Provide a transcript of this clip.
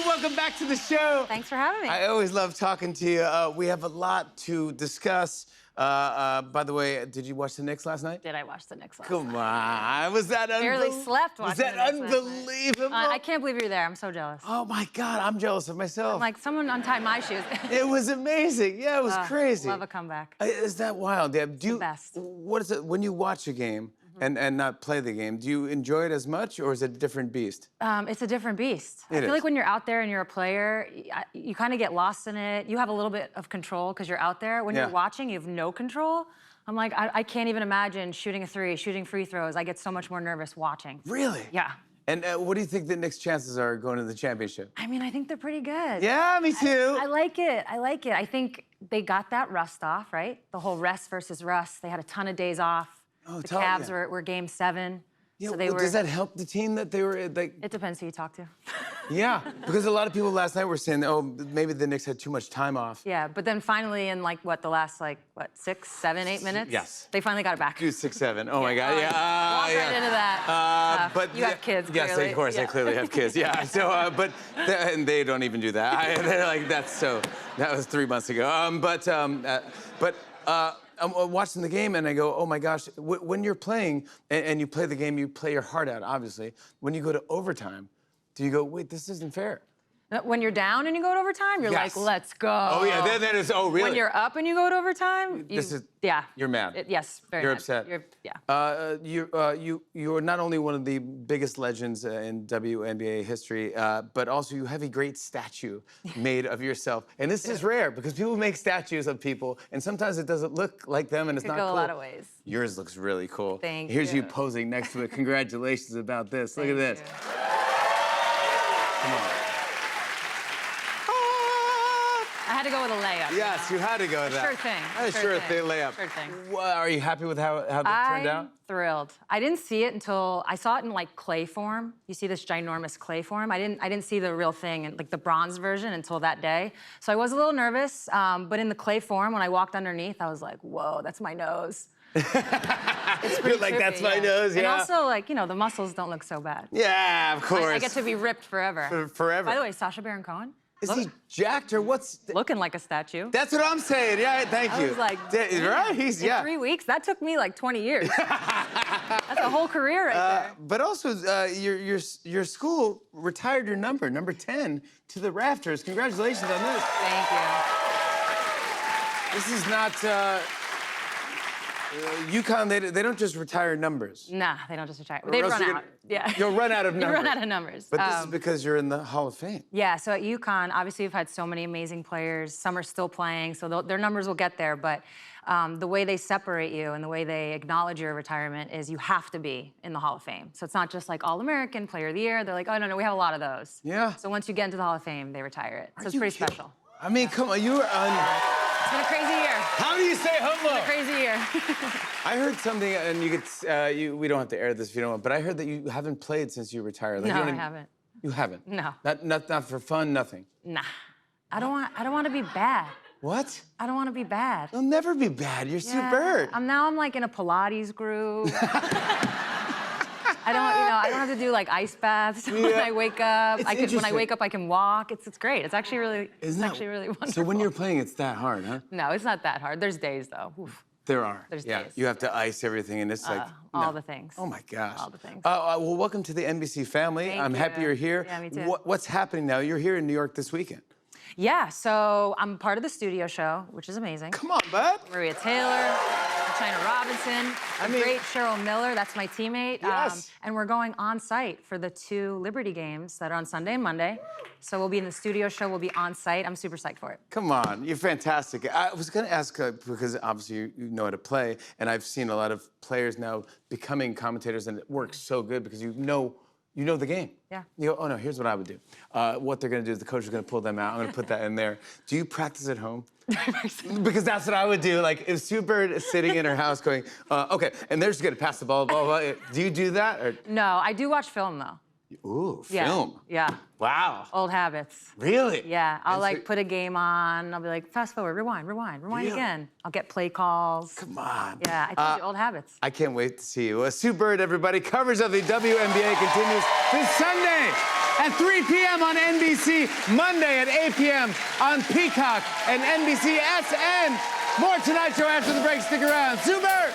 welcome back to the show. Thanks for having me. I always love talking to you. We have a lot to discuss. By the way, did you watch the Knicks last night? Did I watch the Knicks last Come night? on, was that Barely slept Was watching that the Knicks last night. unbelievable? I can't believe you're there. I'm so jealous. Oh my God, I'm jealous of myself. I'm like, someone untie my shoes. It was amazing. Yeah, it was crazy. Love a comeback. Is that wild? Yeah. Do you, the best. What is it when you watch a game and not play the game? Do you enjoy it as much, or is it a different beast? It's a different beast. I It feel is. like when you're out there and you're a player, you kind of get lost in it. You have a little bit of control because you're out there. When Yeah. you're watching, you have no control. I'm like, I can't even imagine shooting a three, shooting free throws. I get so much more nervous watching. Really? Yeah. And what do you think the Knicks' chances are going to the championship? I mean, I think they're pretty good. Yeah, me too. I like it. I like it. I think they got that rust off, right? The whole rest versus rust. They had a ton of days off. Oh, The tell- Cavs yeah. were game 7. Yeah, So they well, were. Does that help the team that they were like? It depends who you talk to. Yeah, because a lot of people last night were saying, oh, maybe the Knicks had too much time off. Yeah, but then finally in like the last 6, 7, 8 minutes? Yes. They finally got it back. 2, 6, 7. Oh my God, yeah. Walk right into that. But you have kids, Yes, clearly. of course, I Yeah. clearly have kids. Yeah. So, and they don't even do that. They're like, that's so. That was 3 months ago. I'm watching the game and I go, oh my gosh, when you're playing and you play the game, you play your heart out, obviously. When you go to overtime, do you go, wait, this isn't fair? When you're down and you go to overtime, you're Yes. like, let's go. Oh yeah, that is. Oh really? When you're up and you go to overtime, yeah. You're mad. Yes, very You're mad. upset. Yeah. You're not only one of the biggest legends in WNBA history, but also you have a great statue made of yourself. And this is rare because people make statues of people, and sometimes it doesn't look like them, and it's Could not go cool. a lot of ways. Yours looks really cool. Thank Here's you you. posing next to it. Congratulations about this. Look at Thank this. you. Come on. I had to go with a layup. Yes, you had to go with that. Sure thing. A sure thing layup. Sure thing. Are you happy with how that turned out? I'm thrilled. I didn't see it until I saw it in like clay form. You see this ginormous clay form. I didn't see the real thing and like the bronze version until that day. So I was a little nervous, but in the clay form, when I walked underneath, I was like, whoa, that's my nose. It's pretty You're like, trippy, that's my yeah. nose, yeah. And also, like, the muscles don't look so bad. Yeah, of course. I get to be ripped forever. Forever. By the way, Sacha Baron Cohen. Is he jacked or what's? Looking like a statue. That's what I'm saying. Yeah, thank you. I was like, Right? He's in 3 weeks? That took me like 20 years. That's a whole career right there. But also, your school retired your number 10, to the rafters. Congratulations on this. Thank you. This is not UConn. They don't just retire numbers. Nah, they don't just retire. They'd else run you're out. Yeah. You'll run out of You numbers. run out of numbers. But this is because you're in the Hall of Fame. Yeah, so at UConn, obviously we've had so many amazing players. Some are still playing, so their numbers will get there. But the way they separate you and the way they acknowledge your retirement is you have to be in the Hall of Fame. So it's not just like All-American, Player of the Year. They're like, oh, no, we have a lot of those. Yeah. So once you get into the Hall of Fame, they retire it. So it's you pretty kidding? special. I mean, come on, you were on. It's been a crazy year. How do you say humble? Crazy year. I heard something, and you could. We don't have to air this if you don't want, but I heard that you haven't played since you retired. Like, No, you I don't even- haven't. You haven't. No. Not for fun. Nothing. Nah. I don't want to be bad. What? I don't want to be bad. You'll never be bad. You're Yeah. superb. I'm like in a Pilates groove. I don't have to do like ice baths when I wake up. It's When I interesting. wake up, I can walk. It's great. It's actually really, really wonderful. So when you're playing, it's that hard, huh? No, it's not that hard. There's days though. Oof. There are. There's yeah. days. You have to ice everything, and it's like All no. the things. Oh my gosh. All the things. Well, welcome to the NBC family. Thank I'm happy you. you're here. Yeah, me too. What's happening now? You're here in New York this weekend. Yeah, so I'm part of the studio show, which is amazing. Come on, bud. Maria Taylor, China Robinson, the great Cheryl Miller, that's my teammate. Yes. And we're going on site for the 2 Liberty games that are on Sunday and Monday. So we'll be in the studio show, we'll be on site. I'm super psyched for it. Come on, you're fantastic. I was going to ask, because obviously you know how to play, and I've seen a lot of players now becoming commentators, and it works so good because you know the game. Yeah. You go, oh no, here's what I would do. What they're going to do is the coach is going to pull them out. I'm going to put that in there. Do you practice at home? Because that's what I would do. Like, if Super is sitting in her house going, okay, and they're just going to pass the ball, blah, blah, blah. Do you do that? Or? No, I do watch film though. Ooh, Yeah. film. Yeah. Wow. Old habits. Really? Yeah. I'll And like so- put a game on. I'll be like, fast forward, rewind, Really? again. I'll get play calls. Come on. Yeah, I told you, old habits. I can't wait to see you. Sue Bird, everybody. Coverage of the WNBA continues this Sunday at 3 p.m. on NBC, Monday at 8 p.m. on Peacock and NBC SN. More Tonight Show after the break. Stick around. Sue Bird.